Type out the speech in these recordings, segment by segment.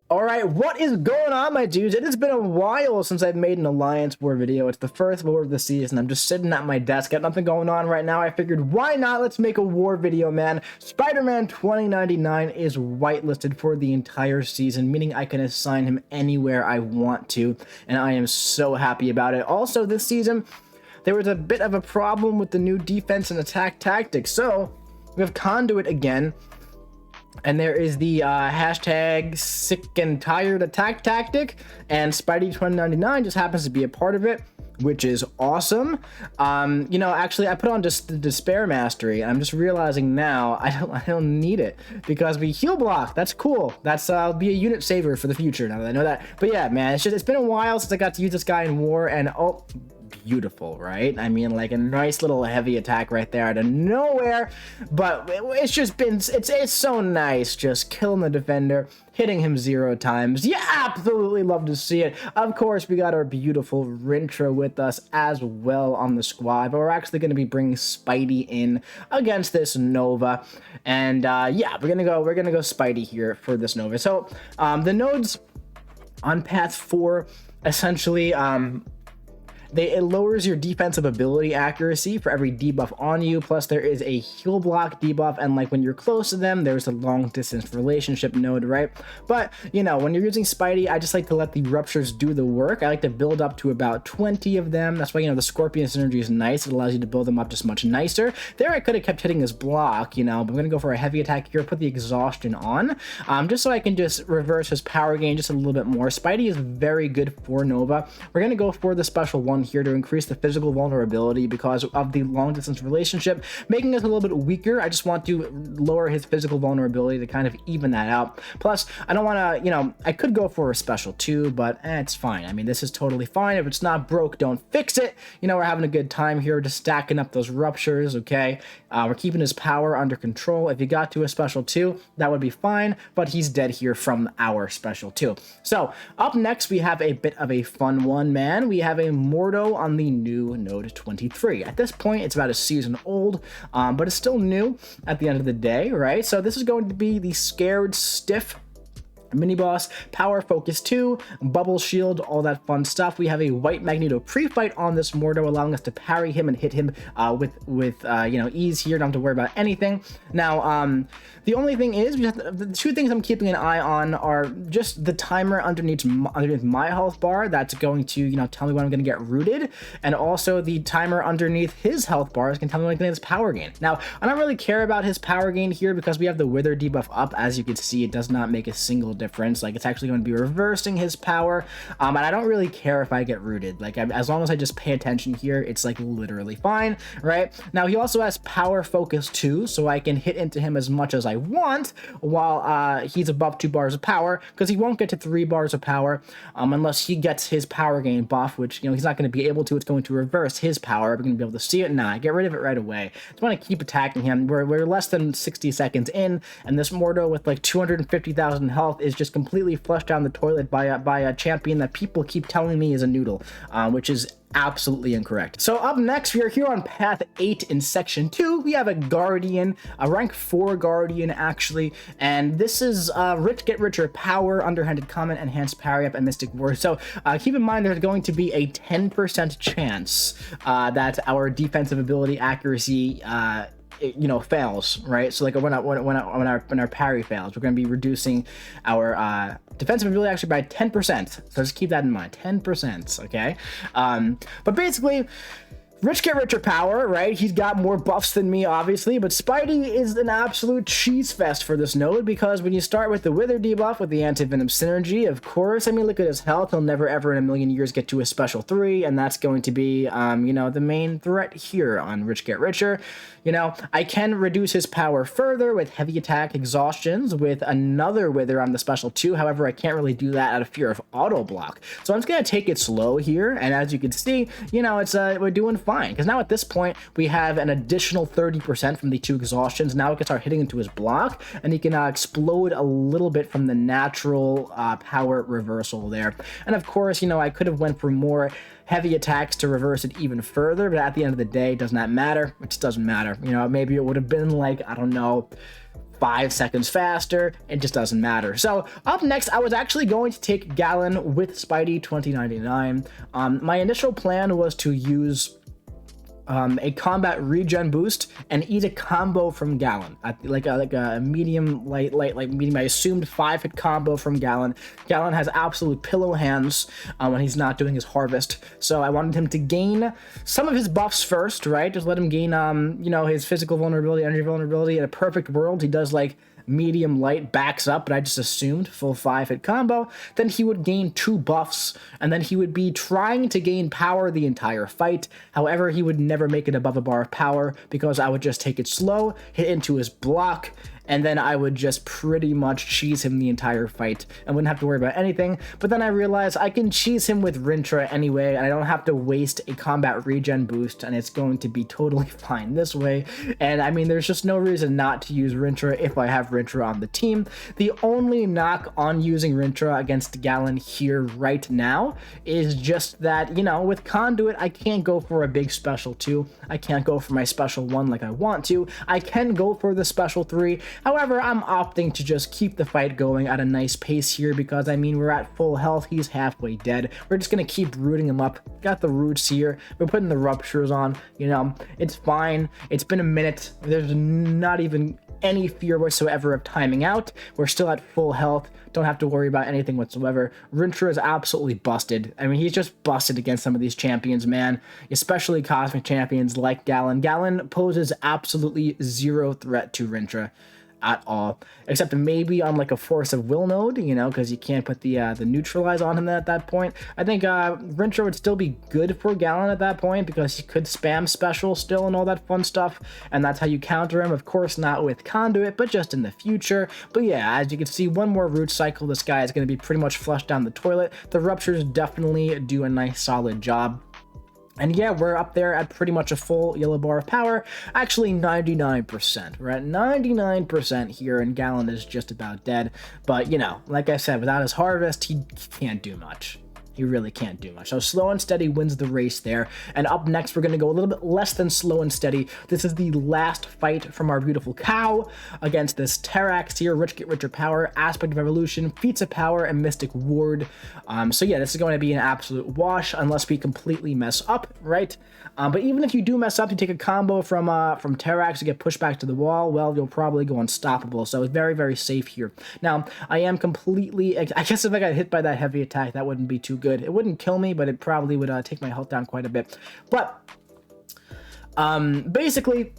All right, what is going on, my dudes? It has been a while since I've made an Alliance War video. It's the first war of the season. I'm just sitting at my desk, got nothing going on right now. I figured, why not? Let's make a war video, man. Spider-Man 2099 is whitelisted for the entire season, meaning I can assign him anywhere I want to, and I am so happy about it. Also, this season, there was a bit of a problem with the new defense and attack tactics, so we have Conduit again. And there is the hashtag sick and tired attack tactic, and Spidey 2099 just happens to be a part of it, which is awesome. You know, actually, I put on just the despair mastery, and I'm just realizing now I don't need it because we heal block. That's cool. That's be a unit saver for the future now that I know that. But yeah, man, it's been a while since I got to use this guy in war, and oh, beautiful, right? I mean, like a nice little heavy attack right there out of nowhere, but it's just been, it's so nice just killing the defender, hitting him 0 times. Yeah, absolutely love to see it. Of course, we got our beautiful Rintra with us as well on the squad, but we're actually going to be bringing Spidey in against this Nova, and yeah, we're gonna go Spidey here for this Nova. So the nodes on path 4 essentially it lowers your defensive ability accuracy for every debuff on you, plus there is a heal block debuff, and like when you're close to them, there's a long distance relationship node, right? But, you know, when you're using Spidey, I just like to let the ruptures do the work. I like to build up to about 20 of them. That's why, you know, the Scorpion synergy is nice. It allows you to build them up just much nicer. There I could have kept hitting his block, you know, but I'm going to go for a heavy attack here, put the exhaustion on, just so I can just reverse his power gain just a little bit more. Spidey is very good for Nova. We're going to go for the special one here to increase the physical vulnerability because of the long distance relationship, making us a little bit weaker. I just want to lower his physical vulnerability to kind of even that out. Plus, I don't want to, you know, I could go for a special too, but it's fine. I mean, this is totally fine. If it's not broke, don't fix it. You know, we're having a good time here, just stacking up those ruptures, okay? We're keeping his power under control. If he got to a special 2, that would be fine, but he's dead here from our special 2. So, up next, we have a bit of a fun one, man. We have a Mordo on the new Node 23. At this point, it's about a season old, but it's still new at the end of the day, right? So this is going to be the Scared Stiff mini boss, power focus 2, bubble shield, all that fun stuff. We have a white Magneto pre-fight on this Mordo, allowing us to parry him and hit him with you know, ease here. Don't have to worry about anything. Now, the only thing is, the 2 things I'm keeping an eye on are just the timer underneath my health bar. That's going to, you know, tell me when I'm going to get rooted, and also the timer underneath his health bars can tell me when I'm going to get his power gain. Now, I don't really care about his power gain here because we have the Wither debuff up. As you can see, it does not make a single difference. Like, it's actually going to be reversing his power, and I don't really care if I get rooted. Like, as long as I just pay attention here, it's like literally fine, right? Now, he also has power focus 2, so I can hit into him as much as I want while he's above 2 bars of power, because he won't get to 3 bars of power unless he gets his power gain buff, which, you know, he's not going to be able to. It's going to reverse his power. We're going to be able to see it. Nah, get rid of it right away. Just want to keep attacking him. We're less than 60 seconds in, and this Mordo with like 250,000 health is just completely flushed down the toilet by a champion that people keep telling me is a noodle, which is absolutely incorrect. So up next, we are here on path 8 in section 2. We have a Guardian, a rank 4 Guardian actually, and this is get richer power, underhanded comment, enhanced parry up, and mystic ward. So keep in mind there's going to be a 10% chance that our defensive ability accuracy you know, fails, right? So like when our parry fails, we're going to be reducing our defensive ability actually by 10%. So just keep that in mind, 10%, okay? But basically, Rich get richer power, right? He's got more buffs than me, obviously, but Spidey is an absolute cheese fest for this node because when you start with the Wither debuff with the Anti-Venom synergy, of course, I mean, look at his health. He'll never ever in a million years get to a special 3, and that's going to be, you know, the main threat here on Rich Get Richer. You know, I can reduce his power further with heavy attack exhaustions with another Wither on the special 2. However, I can't really do that out of fear of auto block. So I'm just going to take it slow here, and as you can see, you know, it's we're doing fine. Because now at this point, we have an additional 30% from the 2 exhaustions. Now we can start hitting into his block, and he can explode a little bit from the natural power reversal there. And of course, you know, I could have went for more heavy attacks to reverse it even further, but at the end of the day, it does not matter. It just doesn't matter. You know, maybe it would have been like, I don't know, 5 seconds faster. It just doesn't matter. So up next, I was actually going to take Gallon with Spidey 2099. My initial plan was to use a combat regen boost and eat a combo from Gallon, like a medium, light, like medium. I assumed 5-hit combo from Gallon. Gallon has absolute pillow hands when he's not doing his harvest, so I wanted him to gain some of his buffs first, right? Just let him gain, you know, his physical vulnerability, energy vulnerability. In a perfect world, he does like medium light backs up, but I just assumed full 5-hit combo. Then he would gain 2 buffs, and then he would be trying to gain power the entire fight. However, he would never make it above a bar of power because I would just take it slow, hit into his block, and then I would just pretty much cheese him the entire fight. I wouldn't have to worry about anything. But then I realized I can cheese him with Rintra anyway, and I don't have to waste a combat regen boost, and it's going to be totally fine this way. And I mean, there's just no reason not to use Rintra if I have Rintra on the team. The only knock on using Rintra against Gallon here right now is just that, you know, with Conduit, I can't go for a big special 2. I can't go for my special 1 like I want to. I can go for the special 3. However, I'm opting to just keep the fight going at a nice pace here because, I mean, we're at full health. He's halfway dead. We're just going to keep rooting him up. Got the roots here. We're putting the ruptures on. You know, it's fine. It's been a minute. There's not even any fear whatsoever of timing out. We're still at full health. Don't have to worry about anything whatsoever. Rintra is absolutely busted. I mean, he's just busted against some of these champions, man. Especially cosmic champions like Gallon. Gallon poses absolutely zero threat to Rintra at all, except maybe on like a force of will node, you know, because you can't put the neutralize on him at that point. I think Rintra would still be good for Gallon at that point because he could spam special still and all that fun stuff, and that's how you counter him. Of course, not with Conduit, but just in the future. But yeah, as you can see, one more root cycle, this guy is going to be pretty much flushed down the toilet. The ruptures definitely do a nice solid job. And yeah, we're up there at pretty much a full yellow bar of power. Actually, 99%. We're at 99% here, and Gallon is just about dead. But, you know, like I said, without his harvest, he can't do much. He really can't do much. So slow and steady wins the race there. And up next, we're going to go a little bit less than slow and steady. This is the last fight from our beautiful cow against this Terrax here. Rich Get Richer Power, Aspect of Evolution, Feats of Power, and Mystic Ward. So yeah, this is going to be an absolute wash unless we completely mess up, right? But even if you do mess up, you take a combo from Terrax to get pushed back to the wall, well, you'll probably go unstoppable. So it's very, very safe here. Now, I am completely... I guess if I got hit by that heavy attack, that wouldn't be too good. It wouldn't kill me, but it probably would take my health down quite a bit. But basically,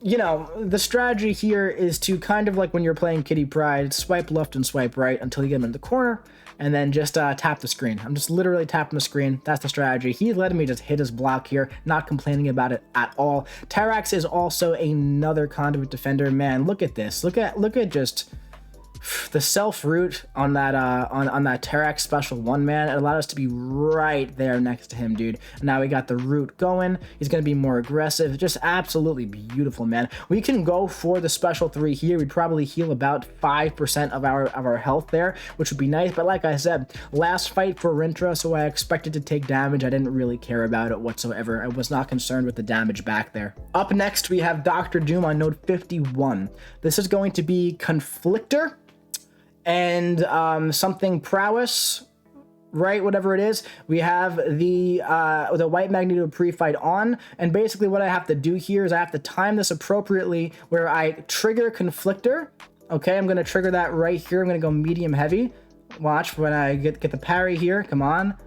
you know, the strategy here is to kind of like when you're playing Kitty Pryde, swipe left and swipe right until you get him in the corner, and then just tap the screen. I'm just literally tapping the screen. That's the strategy. He's letting me just hit his block here, not complaining about it at all. Terrax is also another Conduit defender. Man, look at this. Look at just the self root on that on that Terrax special 1, man. It allowed us to be right there next to him, dude. And now we got the root going. He's gonna be more aggressive. Just absolutely beautiful, man. We can go for the special 3 here. We'd probably heal about 5% of our health there, which would be nice. But like I said, last fight for Rintra, so I expected to take damage. I didn't really care about it whatsoever. I was not concerned with the damage back there. Up next, we have Dr. Doom on node 51. This is going to be Conflictor and something prowess, right? Whatever it is. We have the white Magneto pre-fight on, and basically what I have to do here is I have to time this appropriately where I trigger Conflictor. Okay, I'm gonna trigger that right here. I'm gonna go medium heavy. Watch when I get the parry here. Come on.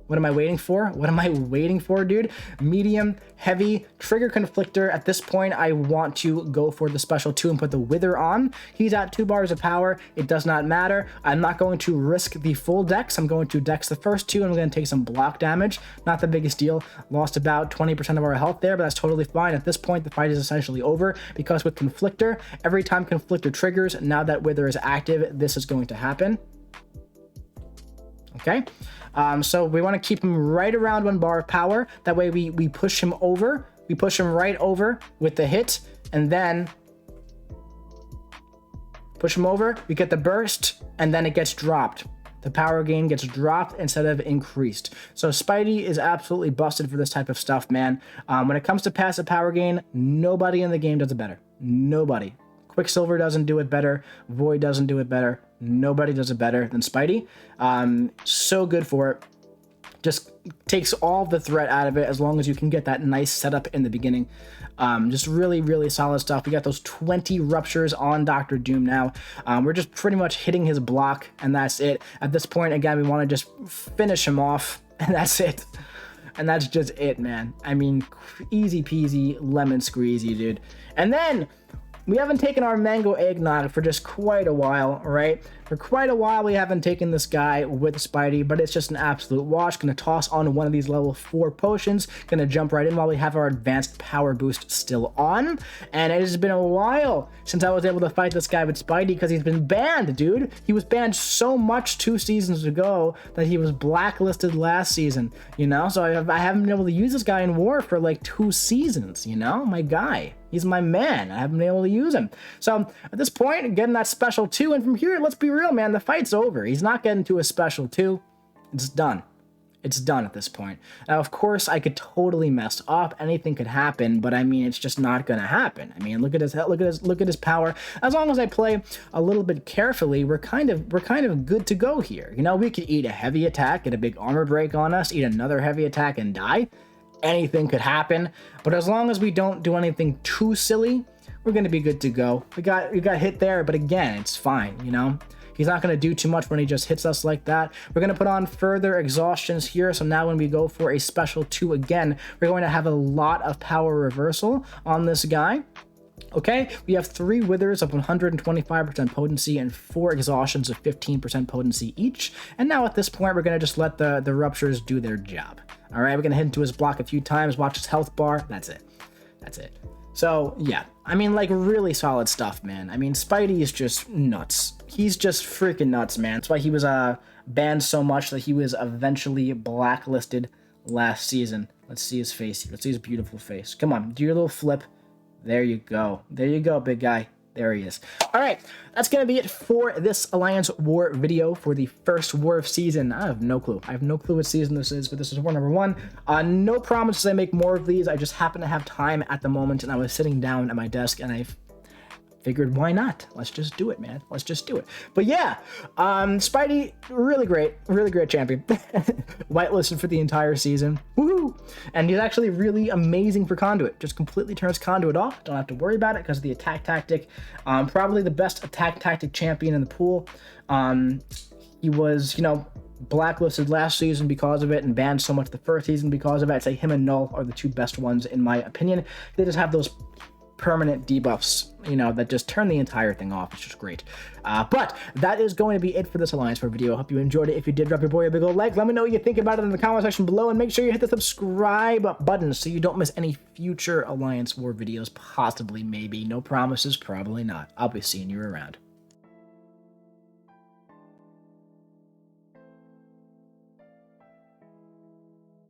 What am I waiting for? What am I waiting for, dude? Medium, heavy, trigger Conflictor. At this point, I want to go for the special 2 and put the Wither on. He's at 2 bars of power. It does not matter. I'm not going to risk the full dex. I'm going to dex the first 2, and I'm going to take some block damage. Not the biggest deal. Lost about 20% of our health there, but that's totally fine. At this point, the fight is essentially over because with Conflictor, every time Conflictor triggers, now that Wither is active, this is going to happen. Okay, so we want to keep him right around 1 bar of power. That way we push him over. We push him right over with the hit, and then push him over. We get the burst, and then it gets dropped. The power gain gets dropped instead of increased. So Spidey is absolutely busted for this type of stuff, man. When it comes to passive power gain, nobody in the game does it better. Nobody. Quicksilver doesn't do it better. Void doesn't do it better. Nobody does it better than Spidey. So good for it. Just takes all the threat out of it as long as you can get that nice setup in the beginning. Just really, really solid stuff. We got those 20 ruptures on Dr. Doom now. We're just pretty much hitting his block, and that's it. At this point, again, we want to just finish him off, and that's it. And that's just it, man. I mean, easy peasy, lemon squeezy, dude. And then we haven't taken our mango eggnog for just quite a while, right? For quite a while, we haven't taken this guy with Spidey, but it's just an absolute wash. Gonna toss on one of these level 4 potions. Gonna jump right in while we have our advanced power boost still on. And it has been a while since I was able to fight this guy with Spidey because he's been banned, dude. He was banned so much 2 seasons ago that he was blacklisted last season, you know? So I haven't been able to use this guy in war for like 2 seasons, you know? My guy. He's my man. I haven't been able to use him. So at this point, getting that special 2, and from here, let's be real, man, the fight's over. He's not getting to a special 2. It's done. It's done at this point. Now, of course, I could totally mess up. Anything could happen, but I mean, it's just not gonna happen. I mean, look at his power. As long as I play a little bit carefully, we're kind of good to go here. You know, we could eat a heavy attack, get a big armor break on us, eat another heavy attack, and die. Anything could happen, but as long as we don't do anything too silly, we're gonna be good to go. We got hit there, but again, it's fine, you know? He's not gonna do too much when he just hits us like that. We're gonna put on further exhaustions here, so now when we go for a special 2 again, we're going to have a lot of power reversal on this guy. Okay, we have 3 withers of 125% potency and 4 exhaustions of 15% potency each. And now at this point, we're gonna just let the ruptures do their job. All right, we're gonna hit into his block a few times, watch his health bar. That's it. That's it. So yeah, I mean, like, really solid stuff, man. I mean, Spidey is just nuts. He's just freaking nuts, man. That's why he was banned so much that he was eventually blacklisted last season. Let's see his face here. Let's see his beautiful face. Come on, do your little flip. There you go. There you go, big guy. There he is. All right, that's going to be it for this Alliance War video for the first War of Season. I have no clue. I have no clue what season this is, but this is War number 1. No promises I make more of these. I just happen to have time at the moment, and I was sitting down at my desk, and I figured, why not? Let's just do it, man. Let's just do it. But yeah, Spidey, really great champion. Whitelisted for the entire season. Woohoo! And he's actually really amazing for Conduit. Just completely turns Conduit off. Don't have to worry about it because of the attack tactic. Probably the best attack tactic champion in the pool. He was, you know, blacklisted last season because of it and banned so much the first season because of it. I'd say him and Null are the 2 best ones in my opinion. They just have those permanent debuffs, you know, that just turn the entire thing off. It's just great. But that is going to be it for this Alliance War video. I hope you enjoyed it. If you did, drop your boy a big old like. Let me know what you think about it in the comment section below, and make sure you hit the subscribe button so you don't miss any future Alliance War videos. Possibly, maybe. No promises, probably not. I'll be seeing you around.